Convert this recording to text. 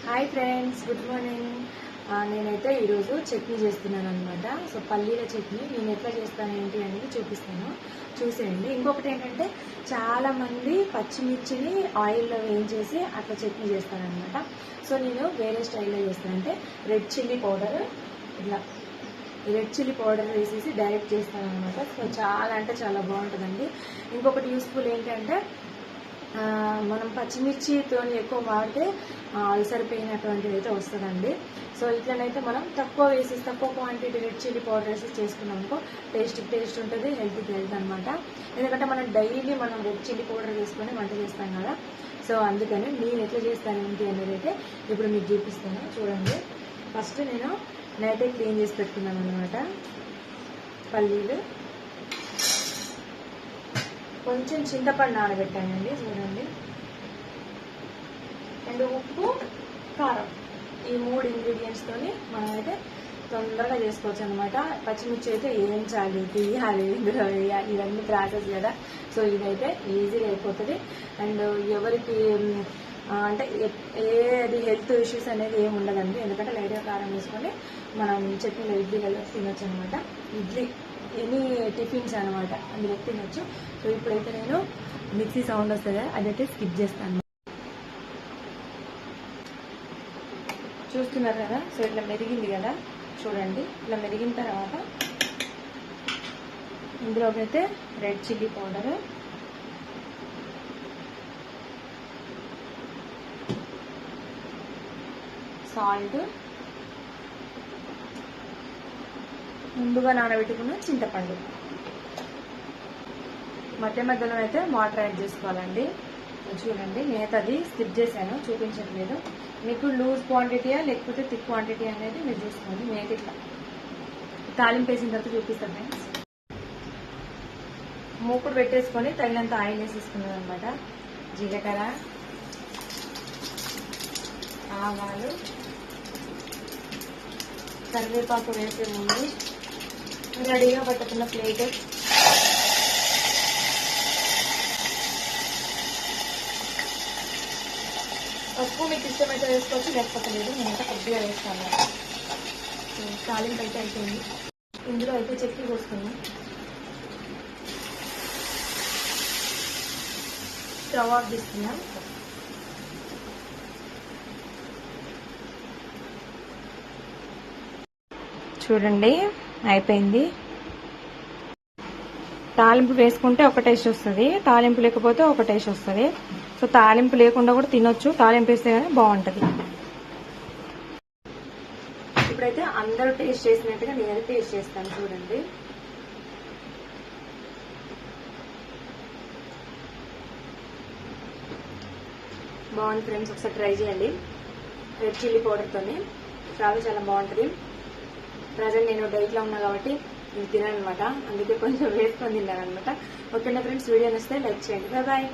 Hi friends, good morning. నేనైతే ఈరోజు చట్నీ చేస్తున్నాను అనమాట. సో పల్లీల చట్నీ నేను ఎట్లా చేస్తాను ఏంటి అనేది చూపిస్తాను, చూసేయండి. ఇంకొకటి ఏంటంటే చాలామంది పచ్చిమిర్చిని ఆయిల్లో వేయించేసి అట్లా చట్నీ చేస్తానమాట. సో నేను వేరే స్టైల్లో చేస్తాను. అంటే రెడ్ చిల్లీ పౌడర్, ఇట్లా రెడ్ చిల్లీ పౌడర్ వేసేసి డైరెక్ట్ చేస్తాను అనమాట. సో చాలా అంటే చాలా బాగుంటుందండి. ఇంకొకటి యూస్ఫుల్ ఏంటంటే మనం పచ్చిమిర్చితో ఎక్కువ వాడితే అల్సర్ పెయిన్ అటువంటిది అయితే వస్తుందండి. సో ఇట్లనైతే మనం తక్కువ వేసేసి తక్కువ క్వాంటిటీ రెడ్ చిల్లీ పౌడర్ వేసి చేసుకున్నాం అనుకో టేస్ట్ ఉంటుంది, హెల్త్ అనమాట. ఎందుకంటే మనం డైలీ మనం రెడ్ చిల్లీ పౌడర్ వేసుకొని వంట చేస్తాం కదా. సో అందుకని నేను ఎట్లా చేస్తాను ఏంటి అనేది అయితే ఇప్పుడు మీకు చూపిస్తాను, చూడండి. ఫస్ట్ నేను నైటే క్లీన్ చేసి పెట్టుకున్నాను అనమాట. పల్లీలు, కొంచెం చింతపండు నానబెట్టానండి, చూడండి. అండ్ ఉప్పు, కారం, ఈ 3 ఇంగ్రీడియంట్స్తోని మనం అయితే తొందరగా చేసుకోవచ్చు అనమాట. పచ్చిమిర్చి అయితే వేయించాలి, తీయాలి, ఇందులో వేయాలి, ఇవన్నీ ప్రాసెస్ కదా. సో ఇదైతే ఈజీగా అయిపోతుంది. అండ్ ఎవరికి అంటే ఏది హెల్త్ ఇష్యూస్ అనేది ఏమి ఉండదండి. ఎందుకంటే లైట్గా కారం వేసుకొని మనం చట్నీలో ఇడ్లీలలో తినొచ్చు అనమాట. ఇడ్లీ ఎనీ టిఫిన్స్ అనమాట, అందులో తినొచ్చు. సో ఇప్పుడైతే నేను మిక్సీ సౌండ్ వస్తుంది కదా, అదైతే స్కిప్ చేస్తాను. చూస్తున్నారు కదా. సో ఇట్లా మెరిగింది కదా, చూడండి. ఇట్లా మెరిగిన తర్వాత ఇందులోకైతే రెడ్ చిల్లీ పౌడర్, సాల్ట్, ముందుగా నానబెట్టుకున్న చింతపండు, మధ్యలో అయితే వాటర్ యాడ్ చేసుకోవాలండి. చూడండి, నేనైతే అది స్కిప్ చేశాను, చూపించట్లేదు. మీకు లూజ్ క్వాంటిటీయా లేకపోతే థిక్ క్వాంటిటీ అనేది మీరు చూసుకోండి. నేనైతే ఇట్లా తాలింపు వేసిన తర్వాత చూపిస్తాను ఫ్రెండ్స్. మూకుడు పెట్టేసుకొని తగినంత ఆయిల్ వేసేసుకున్నాను అనమాట. జీలకర్ర, ఆవాలు, కరివేపాకు వేసే ముందు రెడీగా పట్టుకున్న ప్లేట్, పప్పు మీకు ఇష్టమైతే వేసుకోవచ్చు, లేకపోతే లేదు. నేనైతే కొద్దిగా వేస్తాను. తాలింపు అయితే అయిపోయింది. ఇందులో అయితే చట్నీ పోసుకుని స్టవ్ ఆఫ్ తీసుకున్నాం. చూడండి, అయిపోయింది. తాలింపు వేసుకుంటే ఒక టేస్ట్ వస్తుంది, తాలింపు లేకపోతే ఒక టేస్ట్ వస్తుంది. సో తాలింపు లేకుండా కూడా తినొచ్చు, తాలింపు వేస్తే కానీ బాగుంటుంది. ఇప్పుడైతే అందరూ టేస్ట్ చేసినట్టుగా నేను టేస్ట్ చేస్తాను, చూడండి. బాగుంది ఫ్రెండ్స్, ఒకసారి ట్రై చేయండి. రెడ్ చిల్లీ పౌడర్తోని చాలా చాలా బాగుంటుంది. ప్రజెంట్ నేను డైట్లో ఉన్నా కాబట్టి ఇది తినాను అనమాట, అందుకే కొంచెం వేసుకొని తిన్నాను అనమాట. ఓకేనా ఫ్రెండ్స్, వీడియో నచ్చితే లైక్ చేయండి. Bye bye.